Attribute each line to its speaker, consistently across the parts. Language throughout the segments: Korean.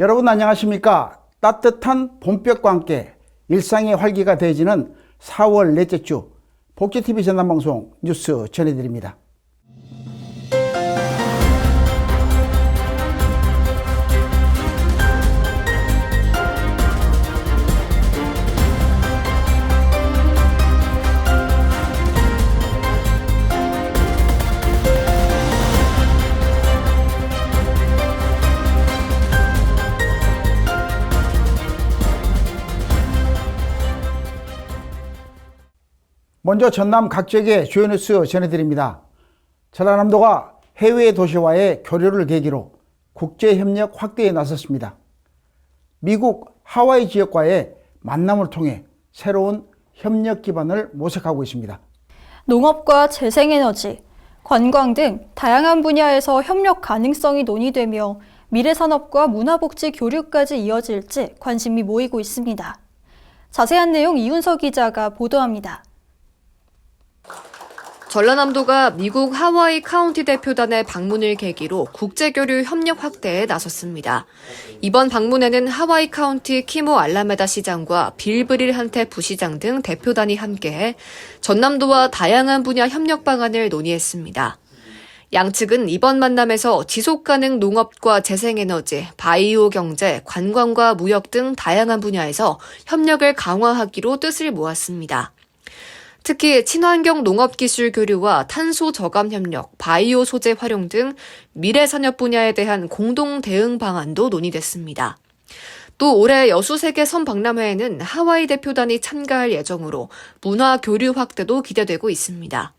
Speaker 1: 여러분 안녕하십니까? 따뜻한 봄볕과 함께 일상의 활기가 되어지는 4월 넷째 주 복지TV 전남방송 뉴스 전해드립니다. 먼저 전남 각 지역의 주요 뉴스 전해드립니다. 전라남도가 해외 도시와의 교류를 계기로 국제협력 확대에 나섰습니다. 미국 하와이 지역과의 만남을 통해 새로운 협력 기반을 모색하고 있습니다.
Speaker 2: 농업과 재생에너지, 관광 등 다양한 분야에서 협력 가능성이 논의되며 미래산업과 문화복지 교류까지 이어질지 관심이 모이고 있습니다. 자세한 내용 이윤석 기자가 보도합니다.
Speaker 3: 전라남도가 미국 하와이 카운티 대표단의 방문을 계기로 국제교류 협력 확대에 나섰습니다. 이번 방문에는 하와이 카운티 키모 알라메다 시장과 빌브릴 한테 부시장 등 대표단이 함께해 전남도와 다양한 분야 협력 방안을 논의했습니다. 양측은 이번 만남에서 지속가능 농업과 재생에너지, 바이오 경제, 관광과 무역 등 다양한 분야에서 협력을 강화하기로 뜻을 모았습니다. 특히 친환경 농업기술 교류와 탄소 저감 협력, 바이오 소재 활용 등 미래 산업 분야에 대한 공동 대응 방안도 논의됐습니다. 또 올해 여수세계 선박람회에는 하와이 대표단이 참가할 예정으로 문화 교류 확대도 기대되고 있습니다.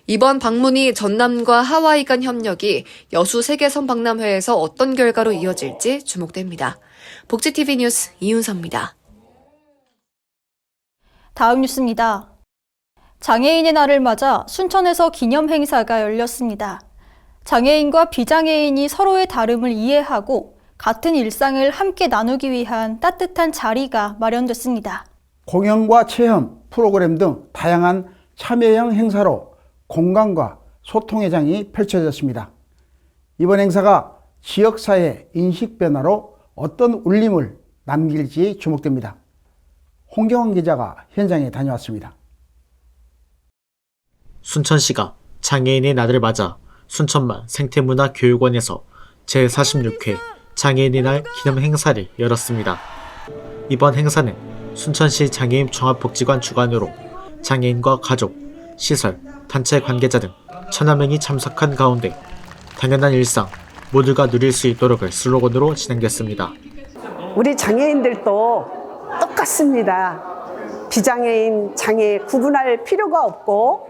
Speaker 3: 이번 방문이 전남과 하와이 간 협력이 여수세계 선박람회에서 어떤 결과로 이어질지 주목됩니다. 복지TV 뉴스 이윤서입니다.
Speaker 2: 다음 뉴스입니다. 장애인의 날을 맞아 순천에서 기념 행사가 열렸습니다. 장애인과 비장애인이 서로의 다름을 이해하고 같은 일상을 함께 나누기 위한 따뜻한 자리가 마련됐습니다.
Speaker 1: 공연과 체험, 프로그램 등 다양한 참여형 행사로 공감과 소통의 장이 펼쳐졌습니다. 이번 행사가 지역사회 인식 변화로 어떤 울림을 남길지 주목됩니다. 홍경원 기자가 현장에 다녀왔습니다.
Speaker 4: 순천시가 장애인의 날을 맞아 순천만 생태문화교육원에서 제46회 장애인의 날 기념 행사를 열었습니다. 이번 행사는 순천시 장애인 종합복지관 주관으로 장애인과 가족, 시설, 단체 관계자 등 1000여 명이 참석한 가운데 당연한 일상 모두가 누릴 수 있도록을 슬로건으로 진행됐습니다.
Speaker 5: 우리 장애인들도 똑같습니다. 비장애인, 장애 구분할 필요가 없고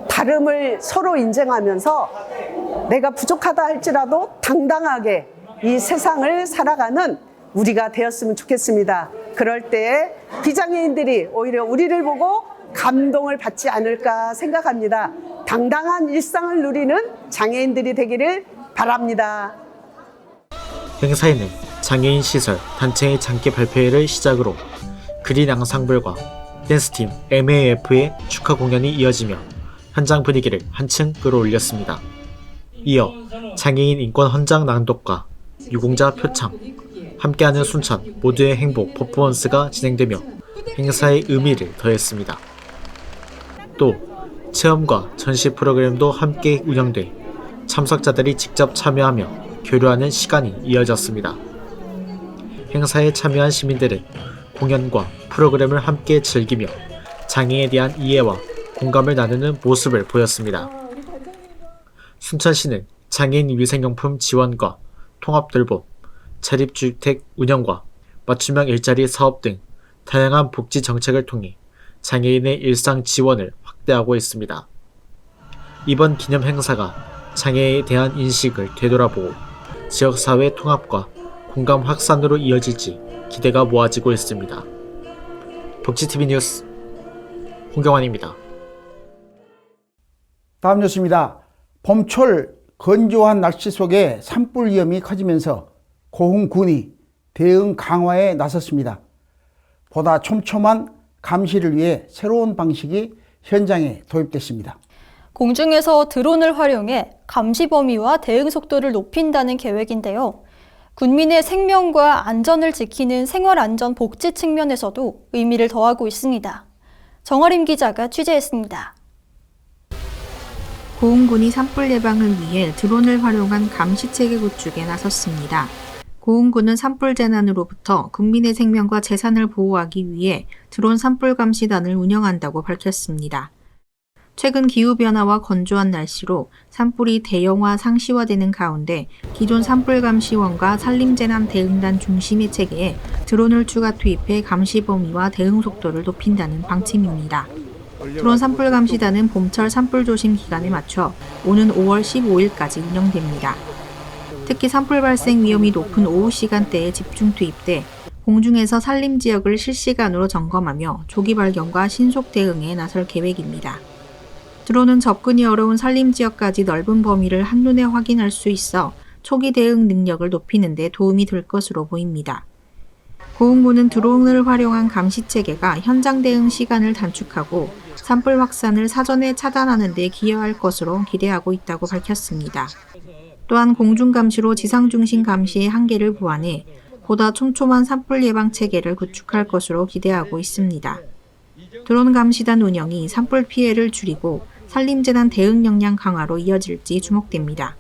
Speaker 5: 다름을 서로 인정하면서 내가 부족하다 할지라도 당당하게 이 세상을 살아가는 우리가 되었으면 좋겠습니다. 그럴 때 비장애인들이 오히려 우리를 보고 감동을 받지 않을까 생각합니다. 당당한 일상을 누리는 장애인들이 되기를 바랍니다.
Speaker 4: 행사에는 장애인 시설, 단체의 장기 발표회를 시작으로 그린 앙상블과 댄스팀 MAF의 축하 공연이 이어지며 현장 분위기를 한층 끌어올렸습니다. 이어 장애인 인권 헌장 낭독과 유공자 표창, 함께하는 순천 모두의 행복 퍼포먼스가 진행되며 행사의 의미를 더했습니다. 또 체험과 전시 프로그램도 함께 운영돼 참석자들이 직접 참여하며 교류하는 시간이 이어졌습니다. 행사에 참여한 시민들은 공연과 프로그램을 함께 즐기며 장애에 대한 이해와 공감을 나누는 모습을 보였습니다. 순천시는 장애인 위생용품 지원과 통합돌봄, 자립주택 운영과 맞춤형 일자리 사업 등 다양한 복지 정책을 통해 장애인의 일상 지원을 확대하고 있습니다. 이번 기념 행사가 장애에 대한 인식을 되돌아보고 지역사회 통합과 공감 확산으로 이어질지 기대가 모아지고 있습니다. 복지TV 뉴스 홍경환입니다.
Speaker 1: 다음 뉴스입니다. 봄철 건조한 날씨 속에 산불 위험이 커지면서 고흥군이 대응 강화에 나섰습니다. 보다 촘촘한 감시를 위해 새로운 방식이 현장에 도입됐습니다.
Speaker 2: 공중에서 드론을 활용해 감시 범위와 대응 속도를 높인다는 계획인데요. 군민의 생명과 안전을 지키는 생활안전복지 측면에서도 의미를 더하고 있습니다. 정아림 기자가 취재했습니다.
Speaker 6: 고흥군이 산불 예방을 위해 드론을 활용한 감시체계 구축에 나섰습니다. 고흥군은 산불 재난으로부터 국민의 생명과 재산을 보호하기 위해 드론 산불 감시단을 운영한다고 밝혔습니다. 최근 기후변화와 건조한 날씨로 산불이 대형화 상시화되는 가운데 기존 산불 감시원과 산림재난 대응단 중심의 체계에 드론을 추가 투입해 감시 범위와 대응 속도를 높인다는 방침입니다. 드론 산불 감시단은 봄철 산불 조심 기간에 맞춰 오는 5월 15일까지 운영됩니다. 특히 산불 발생 위험이 높은 오후 시간대에 집중 투입돼 공중에서 산림 지역을 실시간으로 점검하며 조기 발견과 신속 대응에 나설 계획입니다. 드론은 접근이 어려운 산림 지역까지 넓은 범위를 한눈에 확인할 수 있어 초기 대응 능력을 높이는 데 도움이 될 것으로 보입니다. 고흥군은 드론을 활용한 감시 체계가 현장 대응 시간을 단축하고 산불 확산을 사전에 차단하는 데 기여할 것으로 기대하고 있다고 밝혔습니다. 또한 공중 감시로 지상 중심 감시의 한계를 보완해 보다 촘촘한 산불 예방 체계를 구축할 것으로 기대하고 있습니다. 드론 감시단 운영이 산불 피해를 줄이고 산림재난 대응 역량 강화로 이어질지 주목됩니다.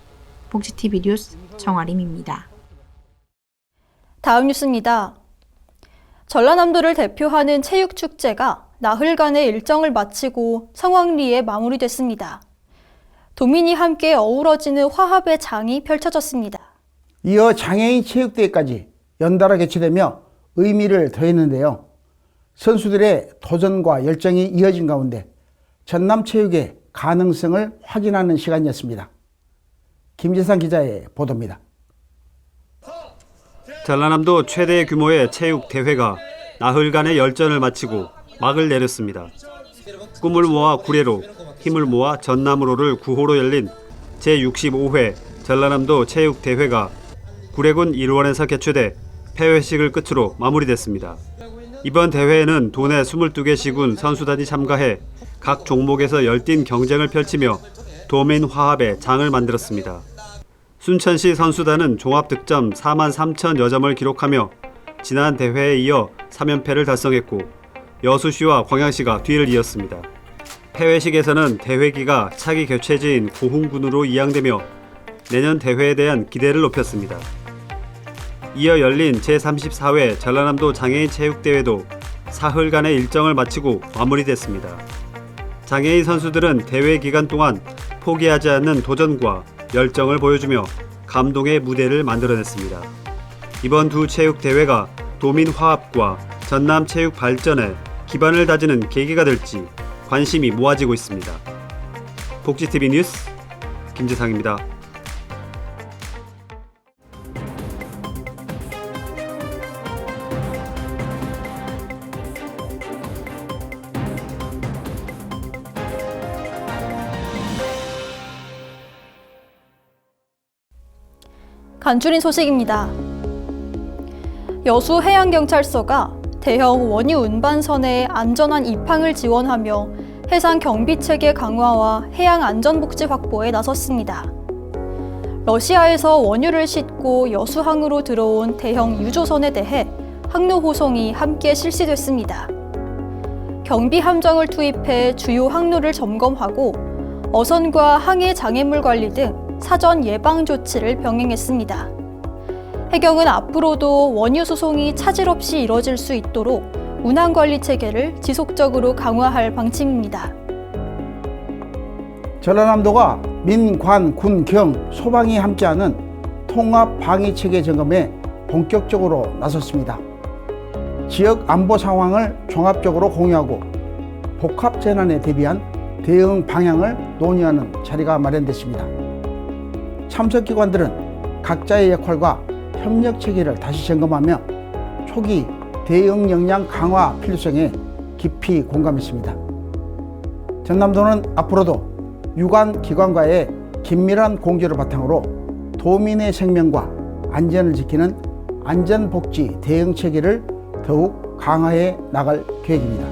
Speaker 6: 복지TV 뉴스 정아림입니다.
Speaker 2: 다음 뉴스입니다. 전라남도를 대표하는 체육축제가 나흘간의 일정을 마치고 성황리에 마무리됐습니다. 도민이 함께 어우러지는 화합의 장이 펼쳐졌습니다.
Speaker 1: 이어 장애인 체육대회까지 연달아 개최되며 의미를 더했는데요. 선수들의 도전과 열정이 이어진 가운데 전남체육의 가능성을 확인하는 시간이었습니다. 김재상 기자의 보도입니다.
Speaker 7: 전라남도 최대 규모의 체육대회가 나흘간의 열전을 마치고 막을 내렸습니다. 꿈을 모아 구례로, 힘을 모아 전남으로를 구호로 열린 제65회 전라남도 체육대회가 구례군 일원에서 개최돼 폐회식을 끝으로 마무리됐습니다. 이번 대회에는 도내 22개 시군 선수단이 참가해 각 종목에서 열띤 경쟁을 펼치며 도민 화합의 장을 만들었습니다. 순천시 선수단은 종합 득점 43,000여 점을 기록하며 지난 대회에 이어 3연패를 달성했고 여수시와 광양시가 뒤를 이었습니다. 폐회식에서는 대회기가 차기 개최지인 고흥군으로 이양되며 내년 대회에 대한 기대를 높였습니다. 이어 열린 제34회 전라남도 장애인 체육대회도 사흘간의 일정을 마치고 마무리됐습니다. 장애인 선수들은 대회 기간 동안 포기하지 않는 도전과 열정을 보여주며 감동의 무대를 만들어냈습니다. 이번 두 체육대회가 도민 화합과 전남 체육 발전에 기반을 다지는 계기가 될지 관심이 모아지고 있습니다. 복지TV 뉴스 김재상입니다.
Speaker 2: 간추린 소식입니다. 여수해양경찰서가 대형 원유 운반선의 안전한 입항을 지원하며 해상 경비체계 강화와 해양 안전복지 확보에 나섰습니다. 러시아에서 원유를 싣고 여수항으로 들어온 대형 유조선에 대해 항로 호송이 함께 실시됐습니다. 경비 함정을 투입해 주요 항로를 점검하고 어선과 항해 장애물 관리 등 사전 예방 조치를 병행했습니다. 해경은 앞으로도 원유 수송이 차질 없이 이뤄질 수 있도록 운항 관리 체계를 지속적으로 강화할 방침입니다.
Speaker 1: 전라남도가 민, 관, 군, 경, 소방이 함께하는 통합 방위 체계 점검에 본격적으로 나섰습니다. 지역 안보 상황을 종합적으로 공유하고 복합 재난에 대비한 대응 방향을 논의하는 자리가 마련됐습니다. 참석기관들은 각자의 역할과 협력 체계를 다시 점검하며 초기 대응 역량 강화 필요성에 깊이 공감했습니다. 전남도는 앞으로도 유관 기관과의 긴밀한 공조를 바탕으로 도민의 생명과 안전을 지키는 안전복지 대응 체계를 더욱 강화해 나갈 계획입니다.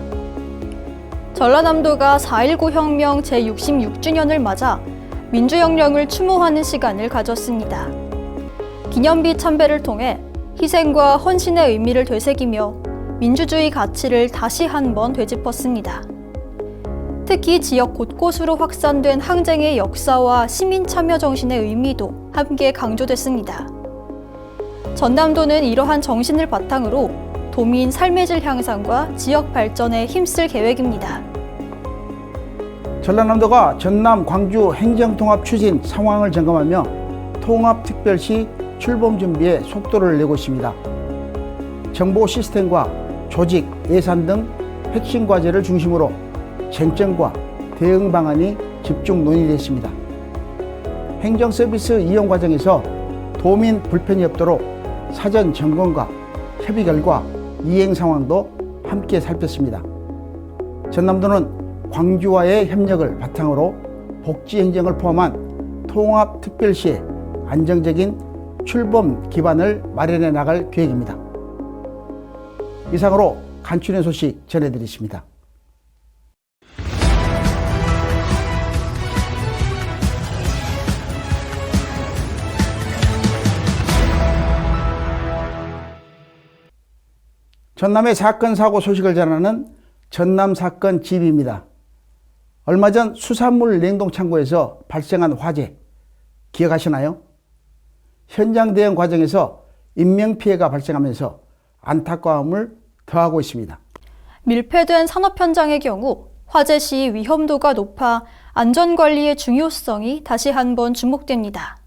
Speaker 2: 전라남도가 4.19 혁명 제66주년을 맞아 민주혁명을 추모하는 시간을 가졌습니다. 기념비 참배를 통해 희생과 헌신의 의미를 되새기며 민주주의 가치를 다시 한번 되짚었습니다. 특히 지역 곳곳으로 확산된 항쟁의 역사와 시민 참여 정신의 의미도 함께 강조됐습니다. 전남도는 이러한 정신을 바탕으로 도민 삶의 질 향상과 지역 발전에 힘쓸 계획입니다.
Speaker 1: 전라남도가 전남 광주 행정통합 추진 상황을 점검하며 통합특별시 출범 준비에 속도를 내고 있습니다. 정보 시스템과 조직, 예산 등 핵심 과제를 중심으로 쟁점과 대응 방안이 집중 논의됐습니다. 행정 서비스 이용 과정에서 도민 불편이 없도록 사전 점검과 협의 결과 이행 상황도 함께 살폈습니다. 전남도는 광주와의 협력을 바탕으로 복지 행정을 포함한 통합특별시의 안정적인 출범 기반을 마련해 나갈 계획입니다. 이상으로 간추린 소식 전해드렸습니다. 전남의 사건 사고 소식을 전하는 전남 사건 GB입니다. 얼마 전 수산물 냉동창고에서 발생한 화재 기억하시나요? 현장 대응 과정에서 인명피해가 발생하면서 안타까움을 더하고 있습니다.
Speaker 2: 밀폐된 산업 현장의 경우 화재 시 위험도가 높아 안전관리의 중요성이 다시 한번 주목됩니다.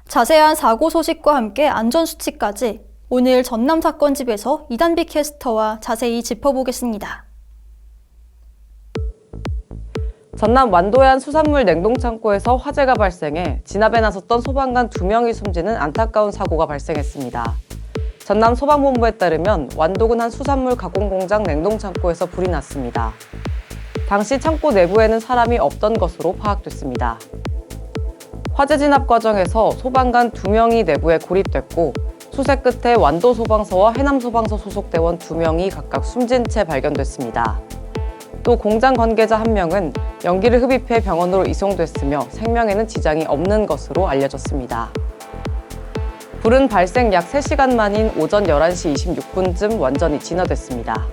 Speaker 2: 자세한 사고 소식과 함께 안전수칙까지 오늘 전남사건집에서 이단비 캐스터와 자세히 짚어보겠습니다.
Speaker 8: 전남 완도해안 수산물 냉동창고에서 화재가 발생해 진압에 나섰던 소방관 2명이 숨지는 안타까운 사고가 발생했습니다. 전남 소방본부에 따르면 완도군 한 수산물 가공공장 냉동창고에서 불이 났습니다. 당시 창고 내부에는 사람이 없던 것으로 파악됐습니다. 화재 진압 과정에서 소방관 2명이 내부에 고립됐고 수색 끝에 완도소방서와 해남소방서 소속 대원 2명이 각각 숨진 채 발견됐습니다. 또 공장 관계자 1명은 연기를 흡입해 병원으로 이송됐으며 생명에는 지장이 없는 것으로 알려졌습니다. 불은 발생 약 3시간 만인 오전 11시 26분쯤 완전히 진화됐습니다.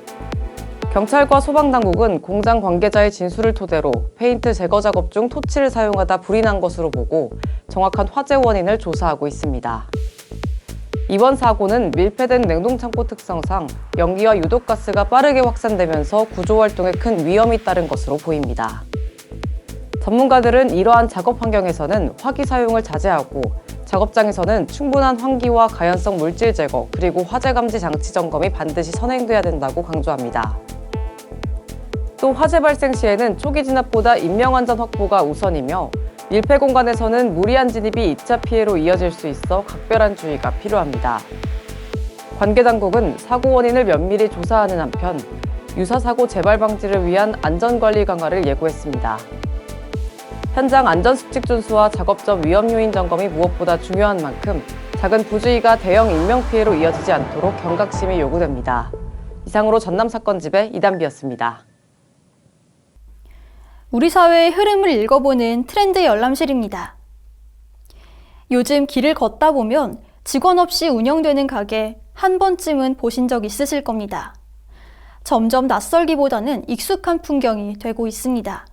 Speaker 8: 경찰과 소방당국은 공장 관계자의 진술을 토대로 페인트 제거 작업 중 토치를 사용하다 불이 난 것으로 보고 정확한 화재 원인을 조사하고 있습니다. 이번 사고는 밀폐된 냉동창고 특성상 연기와 유독가스가 빠르게 확산되면서 구조활동에 큰 위험이 따른 것으로 보입니다. 전문가들은 이러한 작업 환경에서는 화기 사용을 자제하고 작업장에서는 충분한 환기와 가연성 물질 제거 그리고 화재 감지 장치 점검이 반드시 선행돼야 된다고 강조합니다. 또 화재 발생 시에는 초기 진압보다 인명안전 확보가 우선이며 밀폐 공간에서는 무리한 진입이 2차 피해로 이어질 수 있어 각별한 주의가 필요합니다. 관계당국은 사고 원인을 면밀히 조사하는 한편 유사 사고 재발 방지를 위한 안전관리 강화를 예고했습니다. 현장 안전수칙 준수와 작업점 위험 요인 점검이 무엇보다 중요한 만큼 작은 부주의가 대형 인명피해로 이어지지 않도록 경각심이 요구됩니다. 이상으로 전남사건집의 이단비였습니다.
Speaker 2: 우리 사회의 흐름을 읽어보는 트렌드 열람실입니다. 요즘 길을 걷다 보면 직원 없이 운영되는 가게 한 번쯤은 보신 적 있으실 겁니다. 점점 낯설기보다는 익숙한 풍경이 되고 있습니다.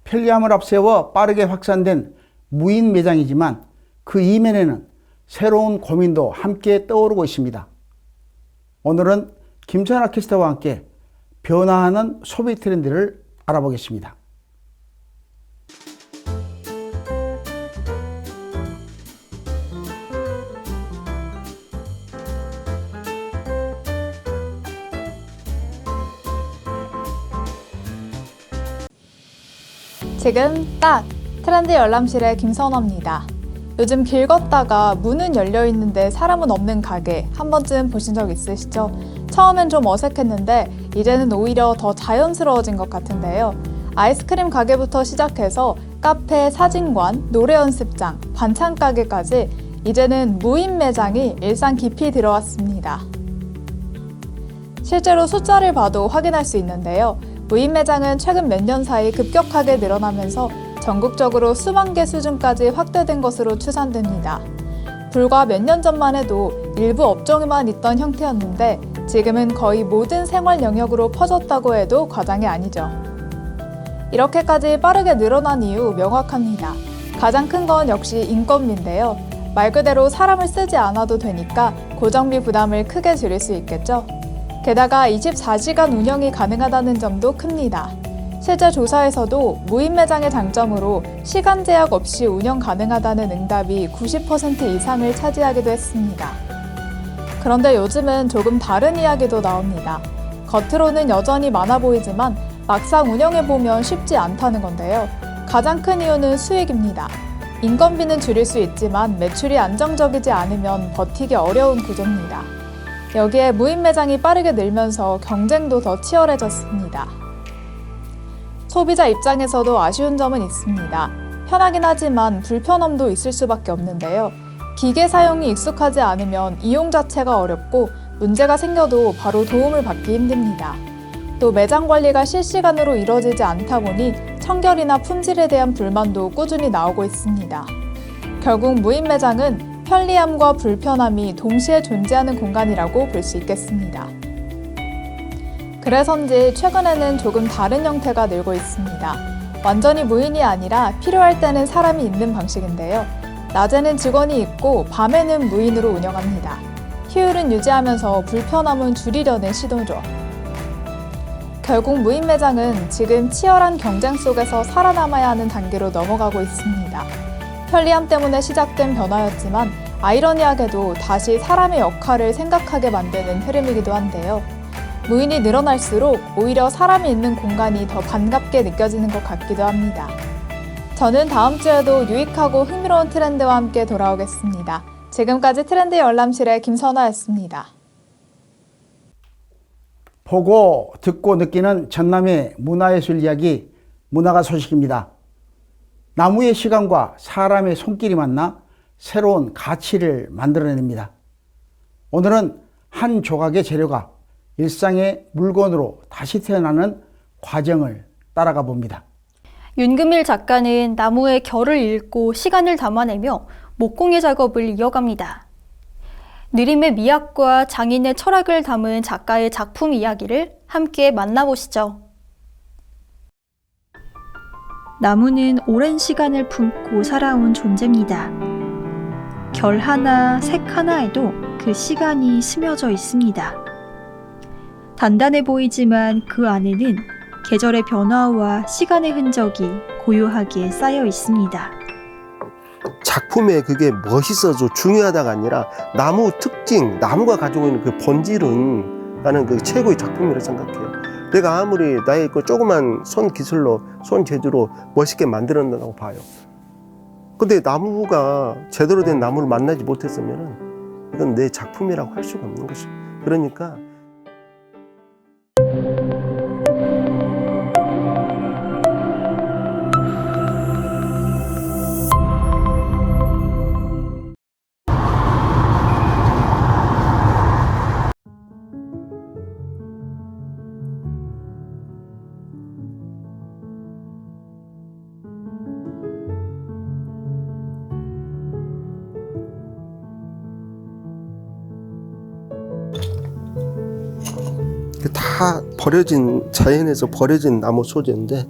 Speaker 1: 편리함을 앞세워 빠르게 확산된 무인 매장이지만 그 이면에는 새로운 고민도 함께 떠오르고 있습니다. 오늘은 김선아 캐스터와 함께 변화하는 소비 트렌드를 알아보겠습니다.
Speaker 9: 지금 딱 트렌드 열람실의 김선호입니다. 요즘 길 걷다가 문은 열려 있는데 사람은 없는 가게 한 번쯤 보신 적 있으시죠? 처음엔 좀 어색했는데 이제는 오히려 더 자연스러워진 것 같은데요. 아이스크림 가게부터 시작해서 카페, 사진관, 노래 연습장, 반찬 가게까지 이제는 무인 매장이 일상 깊이 들어왔습니다. 실제로 숫자를 봐도 확인할 수 있는데요. 무인 매장은 최근 몇 년 사이 급격하게 늘어나면서 전국적으로 수만 개 수준까지 확대된 것으로 추산됩니다. 불과 몇 년 전만 해도 일부 업종에만 있던 형태였는데 지금은 거의 모든 생활 영역으로 퍼졌다고 해도 과장이 아니죠. 이렇게까지 빠르게 늘어난 이유 명확합니다. 가장 큰 건 역시 인건비인데요. 말 그대로 사람을 쓰지 않아도 되니까 고정비 부담을 크게 줄일 수 있겠죠. 게다가 24시간 운영이 가능하다는 점도 큽니다. 실제 조사에서도 무인 매장의 장점으로 시간 제약 없이 운영 가능하다는 응답이 90% 이상을 차지하기도 했습니다. 그런데 요즘은 조금 다른 이야기도 나옵니다. 겉으로는 여전히 많아 보이지만 막상 운영해보면 쉽지 않다는 건데요. 가장 큰 이유는 수익입니다. 인건비는 줄일 수 있지만 매출이 안정적이지 않으면 버티기 어려운 구조입니다. 여기에 무인 매장이 빠르게 늘면서 경쟁도 더 치열해졌습니다. 소비자 입장에서도 아쉬운 점은 있습니다. 편하긴 하지만 불편함도 있을 수밖에 없는데요. 기계 사용이 익숙하지 않으면 이용 자체가 어렵고 문제가 생겨도 바로 도움을 받기 힘듭니다. 또 매장 관리가 실시간으로 이루어지지 않다 보니 청결이나 품질에 대한 불만도 꾸준히 나오고 있습니다. 결국 무인 매장은 편리함과 불편함이 동시에 존재하는 공간이라고 볼 수 있겠습니다. 그래서인지 최근에는 조금 다른 형태가 늘고 있습니다. 완전히 무인이 아니라 필요할 때는 사람이 있는 방식인데요. 낮에는 직원이 있고 밤에는 무인으로 운영합니다. 효율은 유지하면서 불편함은 줄이려는 시도죠. 결국 무인 매장은 지금 치열한 경쟁 속에서 살아남아야 하는 단계로 넘어가고 있습니다. 편리함 때문에 시작된 변화였지만 아이러니하게도 다시 사람의 역할을 생각하게 만드는 흐름이기도 한데요. 무인이 늘어날수록 오히려 사람이 있는 공간이 더 반갑게 느껴지는 것 같기도 합니다. 저는 다음 주에도 유익하고 흥미로운 트렌드와 함께 돌아오겠습니다. 지금까지 트렌드 열람실의 김선아였습니다.
Speaker 1: 보고 듣고 느끼는 전남의 문화예술 이야기, 문화가 소식입니다. 나무의 시간과 사람의 손길이 만나 새로운 가치를 만들어냅니다. 오늘은 한 조각의 재료가 일상의 물건으로 다시 태어나는 과정을 따라가 봅니다.
Speaker 2: 윤금일 작가는 나무의 결을 읽고 시간을 담아내며 목공의 작업을 이어갑니다. 느림의 미학과 장인의 철학을 담은 작가의 작품 이야기를 함께 만나보시죠. 나무는 오랜 시간을 품고 살아온 존재입니다. 결 하나, 색 하나에도 그 시간이 스며져 있습니다. 단단해 보이지만 그 안에는 계절의 변화와 시간의 흔적이 고요하게 쌓여 있습니다.
Speaker 10: 작품에 그게 멋있어서 중요하다가 아니라 나무 특징, 나무가 가지고 있는 그 본질은 나는 그 최고의 작품이라고 생각해요. 내가 아무리 나의 그 조그만 손 기술로, 손 재주로 멋있게 만들었다고 봐요. 근데 나무가 제대로 된 나무를 만나지 못했으면 이건 내 작품이라고 할 수가 없는 것이죠. 그러니까 다 버려진, 자연에서 버려진 나무 소재인데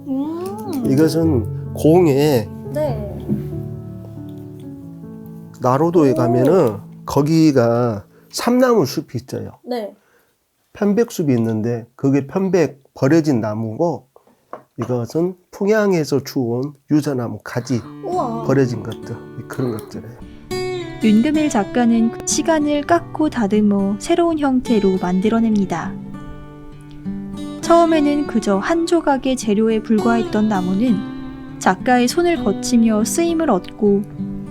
Speaker 10: 이것은 공에 나로도에 가면은 거기가 삼나무 숲이 있어요. 편백숲이 있는데 그게 편백 버려진 나무고 이것은 풍양에서 주운 유자나무 가지 버려진 것들, 그런 것들이에요.
Speaker 2: 윤금일 작가는 그 시간을 깎고 다듬어 새로운 형태로 만들어냅니다. 처음에는 그저 한 조각의 재료에 불과했던 나무는 작가의 손을 거치며 쓰임을 얻고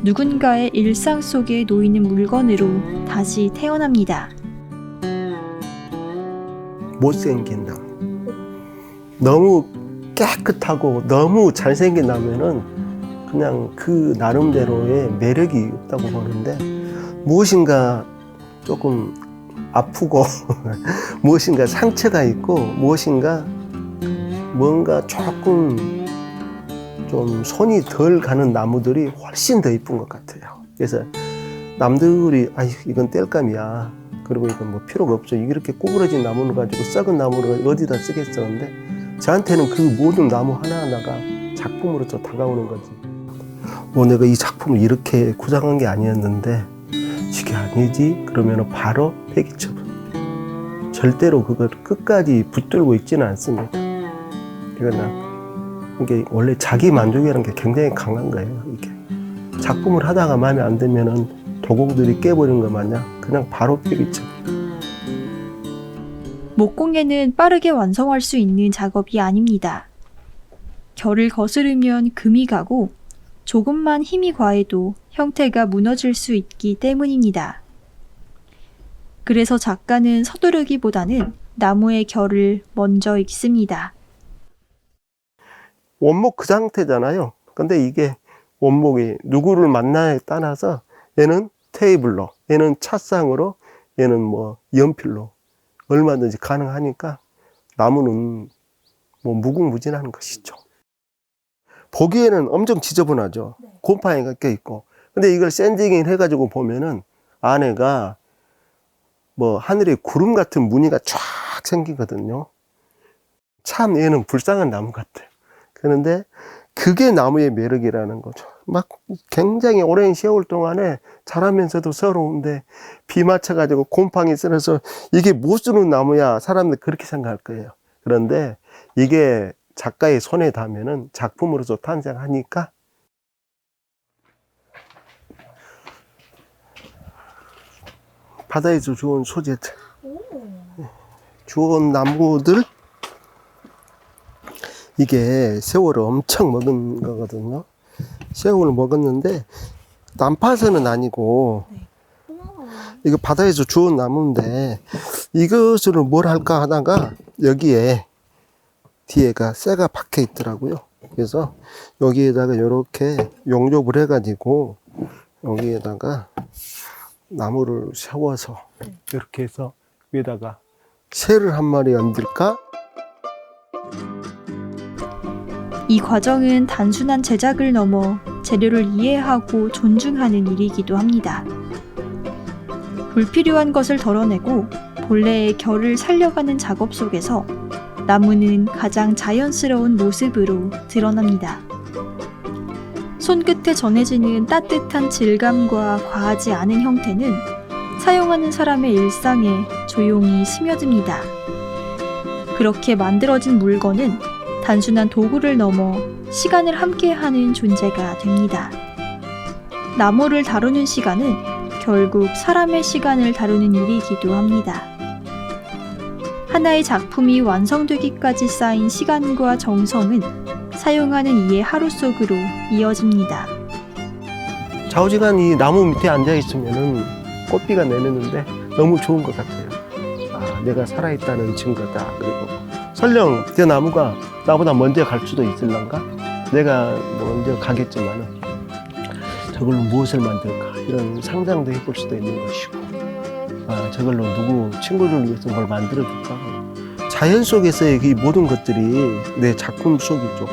Speaker 2: 누군가의 일상 속에 놓이는 물건으로 다시 태어납니다.
Speaker 10: 못생긴 나무, 너무 깨끗하고 너무 잘생긴 나무는 그냥 그 나름대로의 매력이 없다고 보는데 무엇인가 조금 아프고 무엇인가 상처가 있고 무엇인가 뭔가 조금 좀 손이 덜 가는 나무들이 훨씬 더 이쁜 것 같아요. 그래서 남들이 이건 땔감이야. 그리고 이건 뭐 필요가 없죠. 이렇게 구부러진 나무를 가지고 썩은 나무를 어디다 쓰겠었는데 저한테는 그 모든 나무 하나하나가 작품으로서 다가오는 거지. 내가 이 작품을 이렇게 구상한 게 아니었는데 이게 아니지? 그러면 바로 폐기처분. 절대로 그걸 끝까지 붙들고 있지는 않습니다. 이게 원래 자기 만족이라는 게 굉장히 강한 거예요. 이게 작품을 하다가 마음에 안 들면은 도공들이 깨버린 것 마냥 그냥 바로 폐기처분.
Speaker 11: 목공예는 빠르게 완성할 수 있는 작업이 아닙니다. 결을 거스르면 금이 가고 조금만 힘이 과해도 형태가 무너질 수 있기 때문입니다. 그래서 작가는 서두르기보다는 나무의 결을 먼저 익습니다.
Speaker 10: 원목 그 상태잖아요. 근데 이게 원목이 누구를 만나에 따라서 얘는 테이블로, 얘는 찻상으로, 얘는 뭐 연필로 얼마든지 가능하니까 나무는 뭐 무궁무진한 것이죠. 보기에는 엄청 지저분하죠. 곰팡이가 껴있고. 근데 이걸 샌딩을 해가지고 보면은 안에가 뭐 하늘에 구름 같은 무늬가 쫙 생기거든요. 참 얘는 불쌍한 나무 같아요. 그런데 그게 나무의 매력이라는 거죠. 막 굉장히 오랜 세월 동안에 자라면서도 서러운데 비 맞춰가지고 곰팡이 쓸어서 이게 못 쓰는 나무야. 사람들 그렇게 생각할 거예요. 그런데 이게 작가의 손에 닿으면은 작품으로서 탄생하니까 바다에서 주운 소재들, 주운 나무들, 이게 세월을 엄청 먹은 거거든요. 세월을 먹었는데 난파선은 아니고 이거 바다에서 주운 나무인데 이것을 뭘 할까 하다가 여기에 뒤에가 쇠가 박혀 있더라고요. 그래서 여기에다가 이렇게 용접을 해가지고 여기에다가 나무를 세워서 이렇게 해서 위에다가 새를 한 마리 얹을까?
Speaker 11: 이 과정은 단순한 제작을 넘어 재료를 이해하고 존중하는 일이기도 합니다. 불필요한 것을 덜어내고 본래의 결을 살려가는 작업 속에서 나무는 가장 자연스러운 모습으로 드러납니다. 손끝에 전해지는 따뜻한 질감과 과하지 않은 형태는 사용하는 사람의 일상에 조용히 스며듭니다. 그렇게 만들어진 물건은 단순한 도구를 넘어 시간을 함께하는 존재가 됩니다. 나무를 다루는 시간은 결국 사람의 시간을 다루는 일이기도 합니다. 하나의 작품이 완성되기까지 쌓인 시간과 정성은 사용하는 이의 하루 속으로 이어집니다.
Speaker 10: 좌우지간이 나무 밑에 앉아 있으면은 꽃비가 내리는데 너무 좋은 것 같아요. 내가 살아있다는 증거다. 그리고 설령 저 나무가 나보다 먼저 갈 수도 있을런가? 내가 먼저 가겠지만은 저걸로 무엇을 만들까? 이런 상상도 해볼 수도 있는 것이고, 저걸로 누구 친구를 위해서 뭘 만들어줄까? 자연 속에서의 이 모든 것들이 내 작품 속이죠.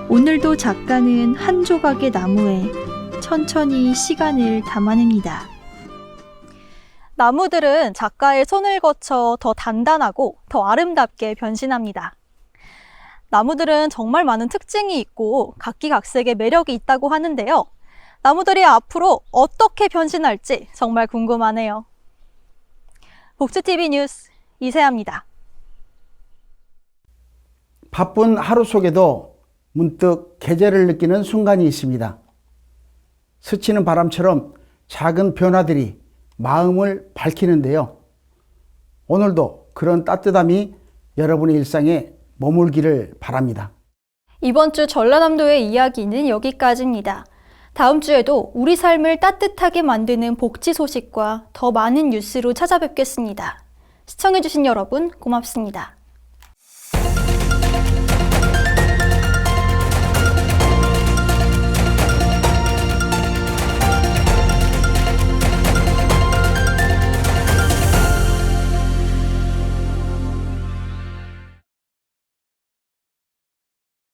Speaker 11: 오늘도 작가는 한 조각의 나무에 천천히 시간을 담아냅니다.
Speaker 2: 나무들은 작가의 손을 거쳐 더 단단하고 더 아름답게 변신합니다. 나무들은 정말 많은 특징이 있고 각기각색의 매력이 있다고 하는데요. 나무들이 앞으로 어떻게 변신할지 정말 궁금하네요. 복주TV 뉴스 이세아입니다.
Speaker 1: 바쁜 하루 속에도 문득 계절을 느끼는 순간이 있습니다. 스치는 바람처럼 작은 변화들이 마음을 밝히는데요. 오늘도 그런 따뜻함이 여러분의 일상에 머물기를 바랍니다.
Speaker 2: 이번 주 전라남도의 이야기는 여기까지입니다. 다음 주에도 우리 삶을 따뜻하게 만드는 복지 소식과 더 많은 뉴스로 찾아뵙겠습니다. 시청해주신 여러분 고맙습니다.